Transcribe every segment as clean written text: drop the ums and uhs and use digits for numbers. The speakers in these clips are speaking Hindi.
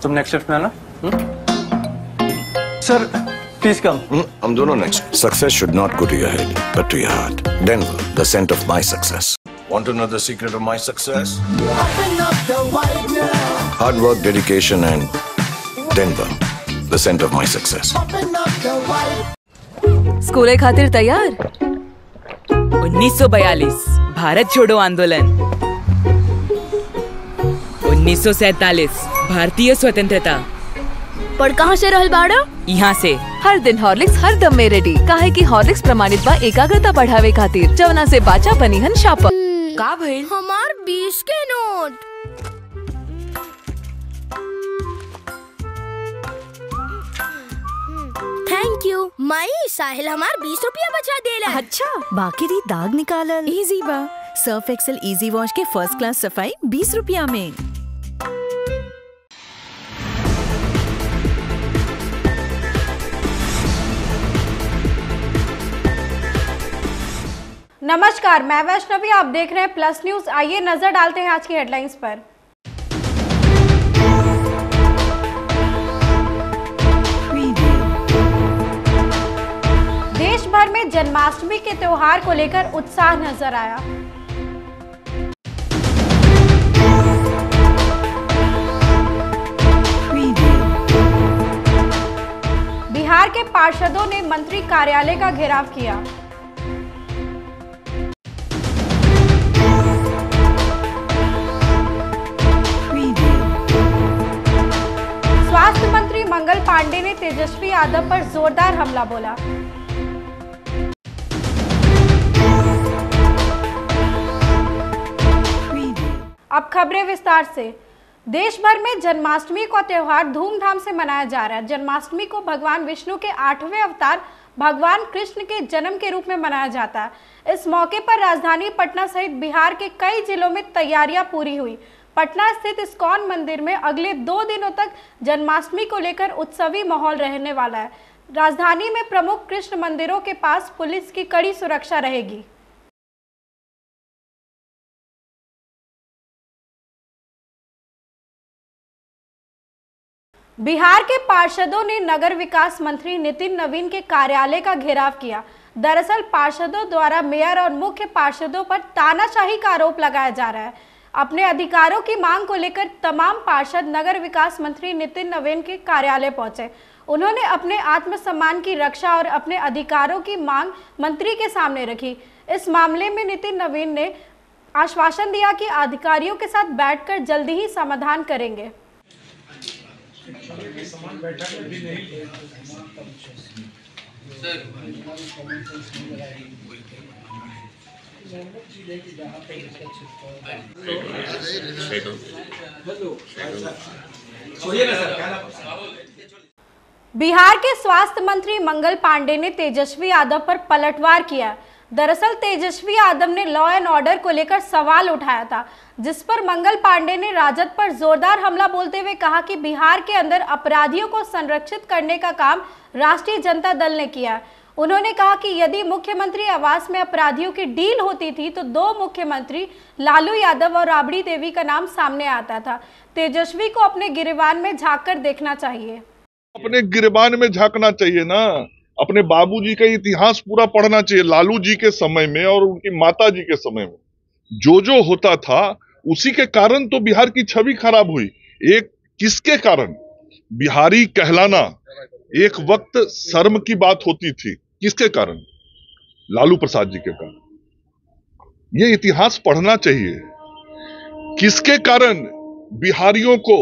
तुम नेक्स्ट शिफ्ट में आना। Sir please come. हम दोनों next. Success should not go to your head, but to your heart. Denver, the scent of my success. Want to know the secret of my success? Hard work, dedication, and Denver, the scent of my success. School खातिर तैयार? 1942 भारत छोड़ो आंदोलन, 1947 भारतीय स्वतंत्रता। पर कहाँ से रहल बाड़ा? यहाँ से। हर दिन हॉर्लिक्स हर दम में रेडी, काहे कि हॉर्लिक्स प्रमाणित बा एकाग्रता बढ़ावे खातिर, जवना से बाचा बनी हन शापर। का भइल? हमार 20 के नोट। थैंक यू माई, साहिल हमार 20 रुपया बचा देला। अच्छा, बाकी दी दाग निकालल इजी बा। सर्फ एक्सेल इजी वॉश के फर्स्ट क्लास सफाई 20 रुपया में। नमस्कार, मैं वैष्णवी, आप देख रहे हैं प्लस न्यूज। आइए नजर डालते हैं आज की हेडलाइंस पर। देश भर में जन्माष्टमी के त्योहार को लेकर उत्साह नजर आया। बिहार के पार्षदों ने मंत्री कार्यालय का घेराव किया। स्वास्थ्य मंत्री मंगल पांडे ने तेजस्वी यादव पर जोरदार हमला बोला। अब खबरें विस्तार से। देश भर में जन्माष्टमी का त्योहार धूमधाम से मनाया जा रहा है। जन्माष्टमी को भगवान विष्णु के 8वें अवतार भगवान कृष्ण के जन्म के रूप में मनाया जाता है। इस मौके पर राजधानी पटना सहित बिहार के कई जिलों में तैयारियां पूरी हुई। पटना स्थित इस्कॉन मंदिर में अगले 2 दिनों तक जन्माष्टमी को लेकर उत्सवी माहौल रहने वाला है। राजधानी में प्रमुख कृष्ण मंदिरों के पास पुलिस की कड़ी सुरक्षा रहेगी। बिहार के पार्षदों ने नगर विकास मंत्री नितिन नवीन के कार्यालय का घेराव किया। दरअसल पार्षदों द्वारा मेयर और मुख्य पार्षदों पर तानाशाही का आरोप लगाया जा रहा है। अपने अधिकारों की मांग को लेकर तमाम पार्षद नगर विकास मंत्री नितिन नवीन के कार्यालय पहुंचे। उन्होंने अपने आत्मसम्मान की रक्षा और अपने अधिकारों की मांग मंत्री के सामने रखी। इस मामले में नितिन नवीन ने आश्वासन दिया कि अधिकारियों के साथ बैठकर जल्दी ही समाधान करेंगे। बिहार के स्वास्थ्य मंत्री मंगल पांडे ने तेजस्वी यादव पर पलटवार किया। दरअसल तेजस्वी यादव ने लॉ एंड ऑर्डर को लेकर सवाल उठाया था, जिस पर मंगल पांडे ने राजद पर जोरदार हमला बोलते हुए कहा कि बिहार के अंदर अपराधियों को संरक्षित करने का काम राष्ट्रीय जनता दल ने किया। उन्होंने कहा कि यदि मुख्यमंत्री आवास में अपराधियों की डील होती थी तो 2 मुख्यमंत्री लालू यादव और राबड़ी देवी का नाम सामने आता था। तेजस्वी को अपने गिरेबान में झांक कर देखना चाहिए। अपने गिरेबान में झांकना चाहिए ना, अपने बाबूजी का इतिहास पूरा पढ़ना चाहिए। लालू जी के समय में और उनकी माता जी के समय में जो होता था उसी के कारण तो बिहार की छवि खराब हुई। एक किसके कारण? बिहारी कहलाना एक वक्त शर्म की बात होती थी। किसके कारण? लालू प्रसाद जी के कारण। ये इतिहास पढ़ना चाहिए। किसके कारण बिहारियों को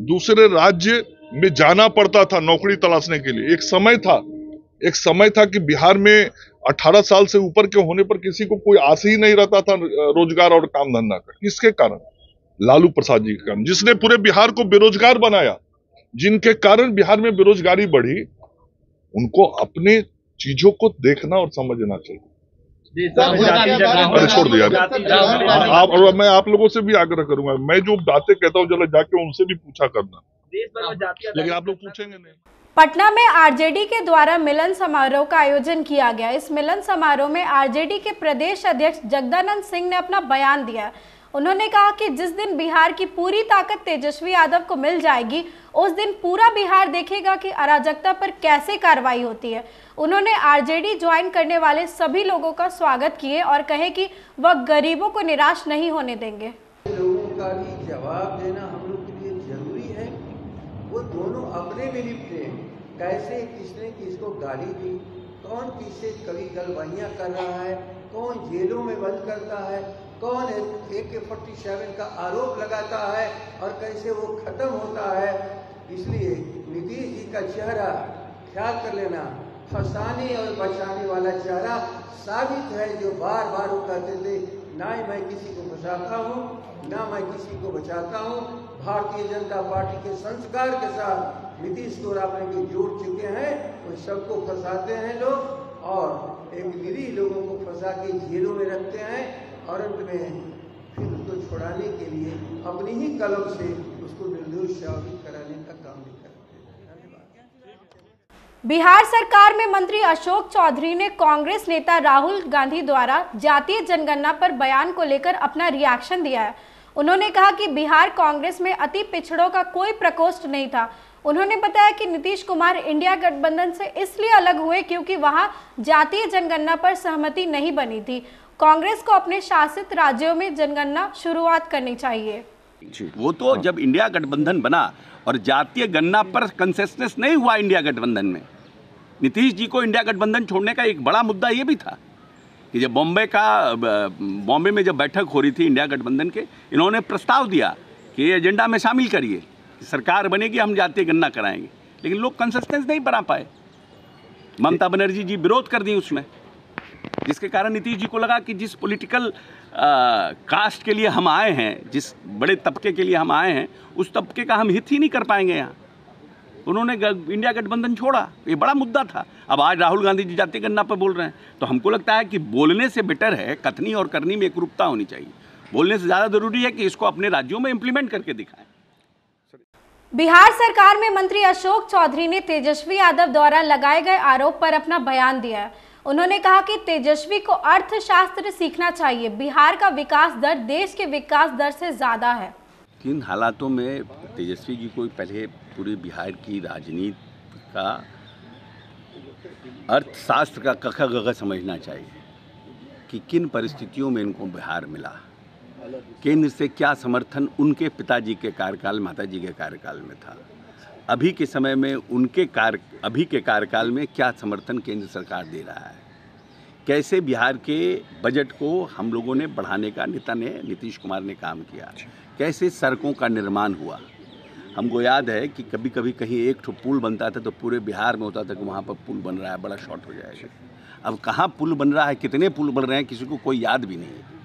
दूसरे राज्य में जाना पड़ता था नौकरी तलाशने के लिए? एक समय था कि बिहार में 18 साल से ऊपर के होने पर किसी को कोई आस ही नहीं रहता था रोजगार और काम धंधा का। किसके कारण? लालू प्रसाद जी के कारण, जिसने पूरे बिहार को बेरोजगार बनाया, जिनके कारण बिहार में बेरोजगारी बढ़ी। उनको अपने चीजों को देखना और समझना चाहिए। अरे छोड़ दिया आप, और मैं आप लोगों से भी आग्रह करूंगा, मैं जो बातें कहता हूँ जरा जाके उनसे भी पूछा करना, लेकिन आप लोग पूछेंगे नहीं। पटना में आरजेडी के द्वारा मिलन समारोह का आयोजन किया गया। इस मिलन समारोह में आरजेडी के प्रदेश अध्यक्ष जगदानंद सिंह ने अपना बयान दिया। उन्होंने कहा कि जिस दिन बिहार की पूरी ताकत तेजस्वी यादव को मिल जाएगी, उस दिन पूरा बिहार देखेगा कि अराजकता पर कैसे कार्रवाई होती है। उन्होंने आरजेडी ज्वाइन करने वाले सभी लोगों का स्वागत किए और कहे कि वह गरीबों को निराश नहीं होने देंगे। लोगों का भी जवाब देना हम लोग के लिए जरूरी है। वो दोनों अपने में लिपटे, कैसे किसने किसको गाली दी, कौन किससे कभी गलवाइयाँ कर रहा है, कौन जेलों में बंद करता है, कौन AK-47 का आरोप लगाता है और कैसे वो खत्म होता है। इसलिए नीतीश जी का चेहरा ख्याल कर लेना, फंसाने और बचाने वाला चेहरा साबित है, जो बार बार वो कहते थे ना ही मैं किसी को फंसाता हूँ ना मैं किसी को बचाता हूँ। भारतीय जनता पार्टी के संस्कार के साथ नीतीश को अपने भी जोड़ चुके हैं, वो सबको फंसाते हैं लोग और एक निरीह लोगों को फंसा के जेलों में रखते हैं और अंत में फिर उसको छुड़ाने के लिए अपनी ही कलम से उसको निर्दोष साबित कराने का काम भी करते हैं। धन्यवाद। बिहार सरकार में मंत्री अशोक चौधरी ने कांग्रेस नेता राहुल गांधी द्वारा जातीय जनगणना पर बयान को लेकर अपना रिएक्शन दिया है। उन्होंने कहा कि बिहार कांग्रेस में अति पिछड़ों का कोई प्रकोष्ठ नहीं था। उन्होंने बताया कि नीतीश कुमार इंडिया गठबंधन से इसलिए अलग हुए क्योंकि वहां जातीय जनगणना पर सहमति नहीं बनी थी। कांग्रेस को अपने शासित राज्यों में जनगणना शुरुआत करनी चाहिए। वो तो जब इंडिया गठबंधन बना और जातीय गणना पर कंसेंसस नहीं हुआ इंडिया गठबंधन में, नीतीश जी को इंडिया गठबंधन छोड़ने का एक बड़ा मुद्दा ये भी था कि जब बॉम्बे में जब बैठक हो रही थी इंडिया गठबंधन के, इन्होंने प्रस्ताव दिया कि ये एजेंडा में शामिल करिए, सरकार बनेगी हम जातीय गणना कराएंगे, लेकिन लोग कंसेंसस नहीं बना पाए। ममता बनर्जी जी विरोध कर दी उसमें, जिसके कारण नीतीश जी को लगा कि जिस पॉलिटिकल कास्ट के लिए हम आए हैं, जिस बड़े तबके के लिए हम आए हैं, उस तबके का हम हित ही नहीं कर पाएंगे यहाँ। उन्होंने इंडिया गठबंधन छोड़ा, ये बड़ा मुद्दा था। अब आज राहुल गांधी जी जातीय गणना पर बोल रहे हैं, तो हमको लगता है कि बोलने से बेटर है कथनी और करनी में एकरूपता होनी चाहिए। बोलने से ज़्यादा जरूरी है कि इसको अपने राज्यों में इम्प्लीमेंट करके दिखाएं। बिहार सरकार में मंत्री अशोक चौधरी ने तेजस्वी यादव द्वारा लगाए गए आरोप पर अपना बयान दिया है। उन्होंने कहा कि तेजस्वी को अर्थशास्त्र सीखना चाहिए। बिहार का विकास दर देश के विकास दर से ज्यादा है। किन हालातों में तेजस्वी जी को पहले पूरे बिहार की राजनीति का अर्थशास्त्र का कखा गगा समझना चाहिए कि किन परिस्थितियों में इनको बिहार मिला, केंद्र से क्या समर्थन उनके पिताजी के कार्यकाल, माताजी के कार्यकाल में था, अभी के समय में अभी के कार्यकाल में क्या समर्थन केंद्र सरकार दे रहा है, कैसे बिहार के बजट को हम लोगों ने बढ़ाने का नीतीश कुमार ने काम किया, कैसे सड़कों का निर्माण हुआ। हमको याद है कि कभी कभी कहीं एक ठो पुल बनता था तो पूरे बिहार में होता था कि वहाँ पर पुल बन रहा है, बड़ा शॉर्ट हो जाएगा। अब कहाँ पुल बन रहा है, कितने पुल बन रहे हैं, किसी को कोई याद भी नहीं है।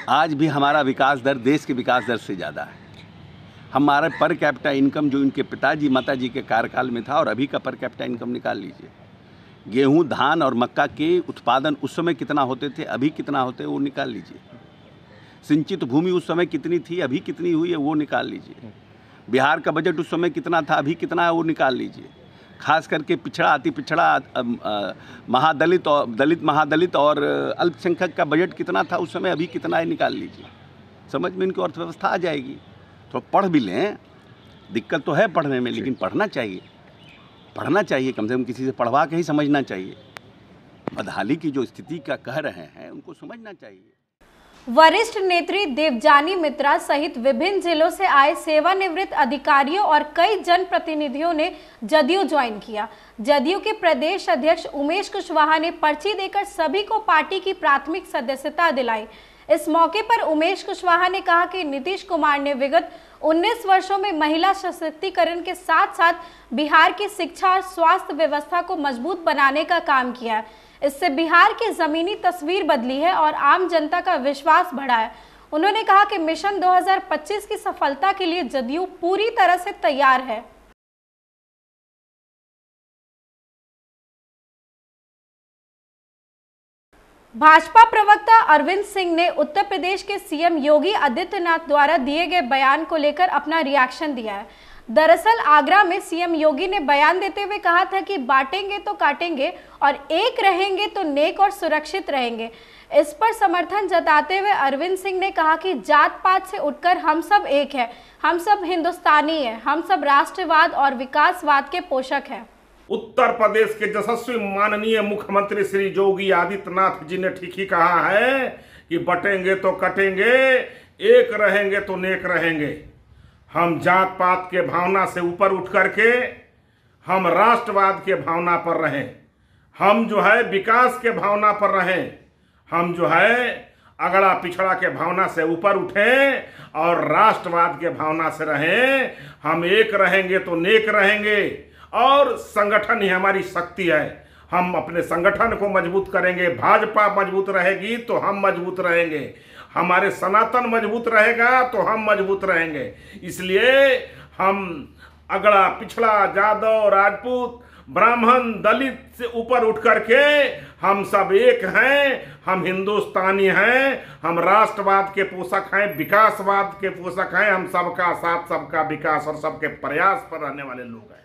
आज भी हमारा विकास दर देश के विकास दर से ज़्यादा है। हमारा पर कैपिटा इनकम जो इनके पिताजी माताजी के कार्यकाल में था और अभी का पर कैपिटा इनकम निकाल लीजिए। गेहूं, धान और मक्का के उत्पादन उस समय कितना होते थे, अभी कितना होते हैं वो निकाल लीजिए। सिंचित भूमि उस समय कितनी थी, अभी कितनी हुई है वो निकाल लीजिए। बिहार का बजट उस समय कितना था, अभी कितना है वो निकाल लीजिए। खास करके पिछड़ा, अति पिछड़ा, महादलित और दलित, महादलित और अल्पसंख्यक का बजट कितना था उस समय, अभी कितना है निकाल लीजिए। समझ में इनकी अर्थव्यवस्था आ जाएगी। तो पढ़ भी लें, दिक्कत तो है पढ़ने में, लेकिन पढ़ना चाहिए, पढ़ना चाहिए, कम से कम किसी से पढ़वा के ही समझना चाहिए। बदहाली की जो स्थिति का कह रहे हैं उनको समझना चाहिए। वरिष्ठ नेत्री देवजानी मित्रा सहित विभिन्न जिलों से आए सेवानिवृत्त अधिकारियों और कई जनप्रतिनिधियों ने जदयू ज्वाइन किया। जदयू के प्रदेश अध्यक्ष उमेश कुशवाहा ने पर्ची देकर सभी को पार्टी की प्राथमिक सदस्यता दिलाई। इस मौके पर उमेश कुशवाहा ने कहा कि नीतीश कुमार ने विगत 19 वर्षों में महिला सशक्तिकरण के साथ साथ बिहार की शिक्षा और स्वास्थ्य व्यवस्था को मजबूत बनाने का काम किया है। इससे बिहार की जमीनी तस्वीर बदली है और आम जनता का विश्वास बढ़ा है। उन्होंने कहा कि मिशन 2025 की सफलता के लिए जदयू पूरी तरह से तैयार है। भाजपा प्रवक्ता अरविंद सिंह ने उत्तर प्रदेश के सीएम योगी आदित्यनाथ द्वारा दिए गए बयान को लेकर अपना रिएक्शन दिया है। दरअसल आगरा में सीएम योगी ने बयान देते हुए कहा था कि बांटेंगे तो काटेंगे और एक रहेंगे तो नेक और सुरक्षित रहेंगे। इस पर समर्थन जताते हुए अरविंद सिंह ने कहा कि जात पात से उठकर हम सब एक हैं, हम सब हिंदुस्तानी हैं, हम सब राष्ट्रवाद और विकासवाद के पोषक हैं। उत्तर प्रदेश के यशस्वी माननीय मुख्यमंत्री श्री योगी आदित्यनाथ जी ने ठीक ही कहा है कि बटेंगे तो कटेंगे, एक रहेंगे तो नेक रहेंगे। हम जात पात के भावना से ऊपर उठ करके हम राष्ट्रवाद के भावना पर रहें, हम जो है विकास के भावना पर रहें, हम जो है अगड़ा पिछड़ा के भावना से ऊपर उठें और राष्ट्रवाद के भावना से रहें। हम एक रहेंगे तो नेक रहेंगे और संगठन ही हमारी शक्ति है। हम अपने संगठन को मजबूत करेंगे, भाजपा मजबूत रहेगी तो हम मजबूत रहेंगे, हमारे सनातन मजबूत रहेगा तो हम मजबूत रहेंगे। इसलिए हम अगड़ा पिछड़ा यादव राजपूत ब्राह्मण दलित से ऊपर उठ करके हम सब एक हैं, हम हिंदुस्तानी हैं, हम राष्ट्रवाद के पोषक हैं, विकासवाद के पोषक हैं, हम सबका साथ सबका विकास और सबके प्रयास पर रहने वाले लोग हैं।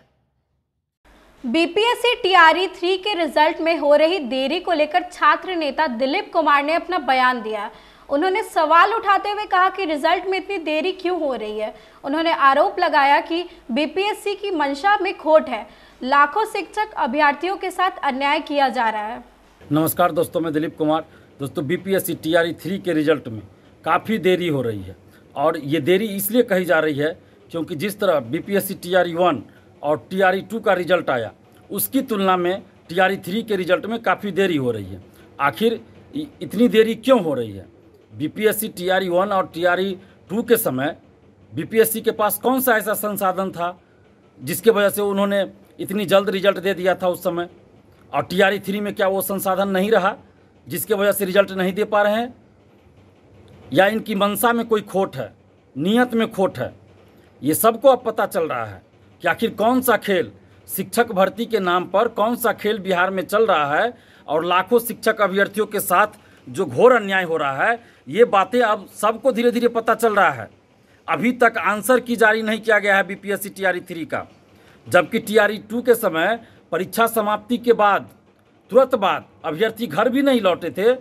बीपीएससी टीआरई 3 के रिजल्ट में हो रही देरी को लेकर छात्र नेता दिलीप कुमार ने अपना बयान दिया। उन्होंने सवाल उठाते हुए कहा कि रिजल्ट में इतनी देरी क्यों हो रही है। उन्होंने आरोप लगाया कि बीपीएससी की मंशा में खोट है, लाखों शिक्षक अभ्यर्थियों के साथ अन्याय किया जा रहा है। नमस्कार दोस्तों, मैं दिलीप कुमार। दोस्तों, बीपीएससी टीआरई 3 के रिजल्ट में काफ़ी देरी हो रही है और ये देरी इसलिए कही जा रही है क्योंकि जिस तरह बीपीएससी टीआरई 1 और टीआरई 2 का रिजल्ट आया उसकी तुलना में टीआरई 3 के रिजल्ट में काफ़ी देरी हो रही है। आखिर इतनी देरी क्यों हो रही है? बीपीएससी टीआरई 1 और टीआरई 2 के समय बीपीएससी के पास कौन सा ऐसा संसाधन था जिसके वजह से उन्होंने इतनी जल्द रिजल्ट दे दिया था उस समय? और टीआरई 3 में क्या वो संसाधन नहीं रहा जिसके वजह से रिजल्ट नहीं दे पा रहे हैं? या इनकी मंशा में कोई खोट है, नीयत में खोट है? ये सबको अब पता चल रहा है कि आखिर कौन सा खेल, शिक्षक भर्ती के नाम पर कौन सा खेल बिहार में चल रहा है और लाखों शिक्षक अभ्यर्थियों के साथ जो घोर अन्याय हो रहा है। ये बातें अब सबको धीरे धीरे पता चल रहा है। अभी तक आंसर की जारी नहीं किया गया है बीपीएससी टीआरई 3 का, जबकि टीआरई 2 के समय परीक्षा समाप्ति के बाद तुरंत बाद अभ्यर्थी घर भी नहीं लौटे थे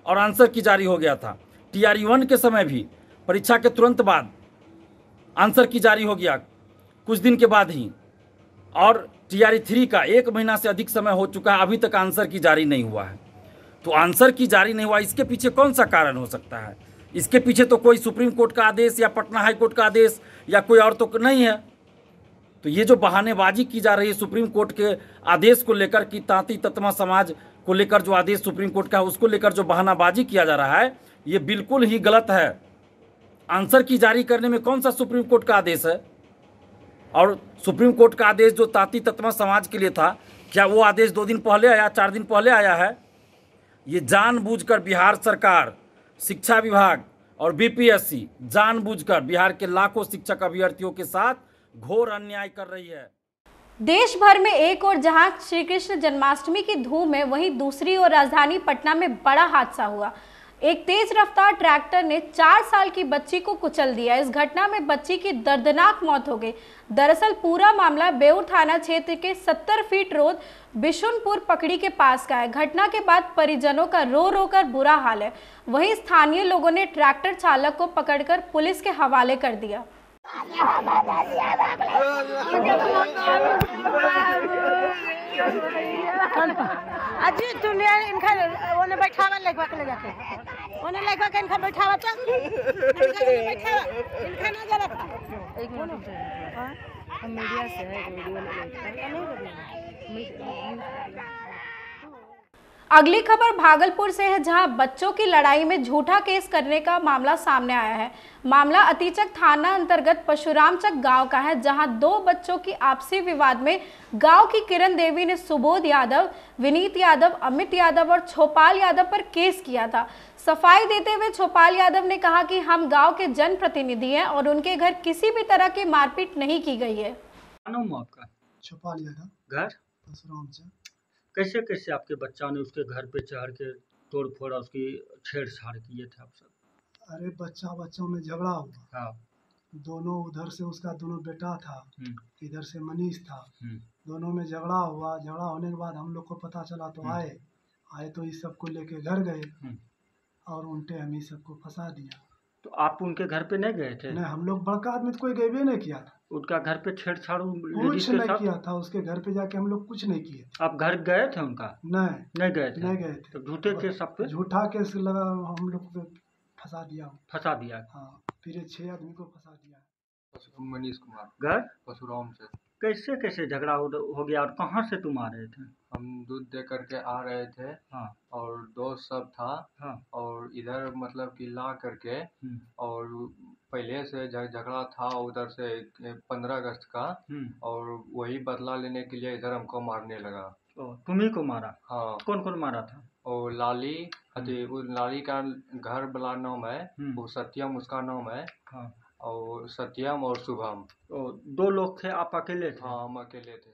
और आंसर की जारी हो गया था। टीआरई 1 के समय भी परीक्षा के तुरंत बाद आंसर की जारी हो गया कुछ दिन के बाद ही, और टीआरई 3 का 1 महीना से अधिक समय हो चुका है, अभी तक आंसर की जारी नहीं हुआ है। तो आंसर की जारी नहीं हुआ, इसके पीछे कौन सा कारण हो सकता है? इसके पीछे तो कोई सुप्रीम कोर्ट का आदेश या पटना हाई कोर्ट का आदेश या कोई और तो नहीं है। तो ये जो बहानेबाजी की जा रही है सुप्रीम कोर्ट के आदेश को लेकर कि तांती ततमा समाज को लेकर जो आदेश सुप्रीम कोर्ट का है उसको लेकर जो बहानाबाजी किया जा रहा है, ये बिल्कुल ही गलत है। आंसर की जारी करने में कौन सा सुप्रीम कोर्ट का आदेश है? और सुप्रीम कोर्ट का आदेश जो तांती ततमा समाज के लिए था, क्या वो आदेश 2 दिन पहले आया, 4 दिन पहले आया है? ये जानबूझकर बिहार सरकार, शिक्षा विभाग और बीपीएससी जानबूझकर बिहार के लाखों शिक्षक अभ्यर्थियों के साथ घोर अन्याय कर रही है। देश भर में एक और जहां श्री कृष्ण जन्माष्टमी की धूम है, वहीं दूसरी ओर राजधानी पटना में बड़ा हादसा हुआ। एक तेज रफ्तार ट्रैक्टर ने 4 साल की बच्ची को कुचल दिया। इस घटना में बच्ची की दर्दनाक मौत हो गई। दरअसल पूरा मामला बेउर थाना क्षेत्र के 70 फीट रोड बिशुनपुर पकड़ी के पास का है। घटना के बाद परिजनों का रो रो कर बुरा हाल है। वहीं स्थानीय लोगों ने ट्रैक्टर चालक को पकड़कर पुलिस के हवाले कर दिया। अजी दुनिया इनका ओने बैठावा लगवा के ले जाके ओने लगवा के इनका बैठावा तो बैठावा इनका ना जरा एक मिनट हम मीडिया से है, वीडियो अगली खबर भागलपुर से है, जहां बच्चों की लड़ाई में झूठा केस करने का मामला सामने आया है। मामला अतीचक थाना अंतर्गत परशुरामचक गांव का है, जहां 2 बच्चों की आपसी विवाद में गांव की किरण देवी ने सुबोध यादव, विनीत यादव, अमित यादव और छोपाल यादव पर केस किया था। सफाई देते हुए छोपाल यादव ने कहा कि हम गाँव के जनप्रतिनिधि हैं और उनके घर किसी भी तरह की मारपीट नहीं की गई है। आपका छोपाल यादव, घर परशुरामचक। कैसे कैसे आपके बच्चा ने उसके घर पे चढ़ के तोड़ फोड़ उसकी छेड़छाड़ किए थे आप सब? अरे बच्चों में झगड़ा हुआ। हाँ। दोनों उधर से उसका दोनों बेटा था, इधर से मनीष था। दोनों में झगड़ा हुआ। झगड़ा होने के बाद हम लोग को पता चला तो आए तो इस सब को लेके घर गए। और उल्टे हम ही सबको फंसा दिया। तो आप उनके घर पे नहीं गए थे? नहीं, हम लोग बड़का आदमी तो कोई गए भी नहीं किया था। उनका घर पे छेड़छाड़ कुछ नहीं किया था, उसके घर पे जाके हम लोग कुछ नहीं किए। आप घर गए थे उनका? नहीं गए थे। नहीं गए थे। तो झूठे केस सब पे? झूठा केस लगा, हम लोग पे फंसा दिया। हाँ, फिर 6 आदमी को फंसा दिया। मनीष कुमार, घर परशुराम से। कैसे झगड़ा हो गया और कहाँ से तुम आ रहे थे? हम दूध दे करके आ रहे थे। हाँ। और दोस्त सब था। हाँ। और इधर मतलब कि ला करके और पहले से झगड़ा था उधर से 15 अगस्त का, और वही बदला लेने के लिए इधर हमको मारने लगा। तुम्ही को मारा? हाँ। कौन मारा था? और लाली, वो लाली का घर वाला नाम है, वो सत्यम उसका नाम है। हाँ। और सत्यम और शुभम। तो 2 लोग थे, आप अकेले थे? हाँ, हम अकेले थे।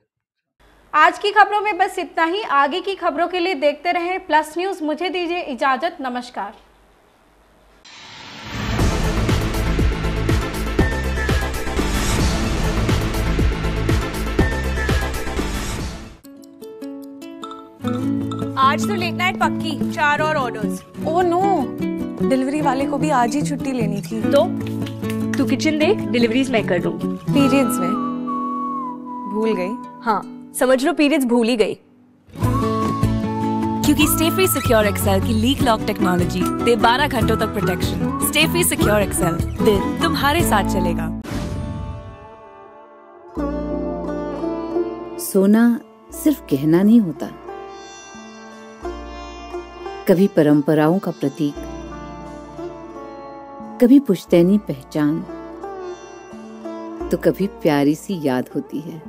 आज की खबरों में बस इतना ही। आगे की खबरों के लिए देखते रहें प्लस न्यूज। मुझे दीजिए इजाजत, नमस्कार। आज तो लेट नाइट पक्की, 4 और ऑर्डर्स। ओह नो, डिलीवरी वाले को भी आज ही छुट्टी लेनी थी। तो तू किचन देख, डिलीवरीज मैं कर दूंगी। पीरियड्स में भूल गई? हाँ, समझ लो पीरियड्स भूल ही गई। क्योंकि स्टे फ्री सिक्योर एक्सेल की लीक लॉक टेक्नोलॉजी दे 12 घंटों तक protection. Stayfree secure XL, दिल तुम्हारे साथ चलेगा। सोना सिर्फ गहना नहीं होता, कभी परंपराओं का प्रतीक, कभी पुश्तैनी पहचान, तो कभी प्यारी सी याद होती है।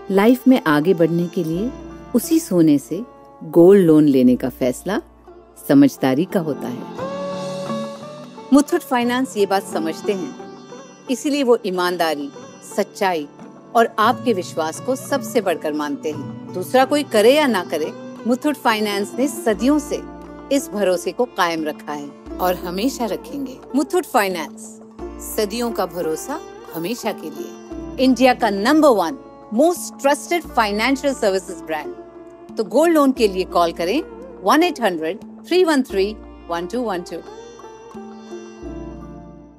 लाइफ में आगे बढ़ने के लिए उसी सोने से गोल्ड लोन लेने का फैसला समझदारी का होता है। मुथूट फाइनेंस ये बात समझते हैं, इसीलिए वो ईमानदारी, सच्चाई और आपके विश्वास को सबसे बढ़कर मानते हैं। दूसरा कोई करे या ना करे, मुथूट फाइनेंस ने सदियों से इस भरोसे को कायम रखा है और हमेशा रखेंगे। मुथूट फाइनेंस, सदियों का भरोसा हमेशा के लिए। इंडिया का number 1 most trusted financial services brand. तो गोल्ड लोन के लिए कॉल करें 1-800-313-1212।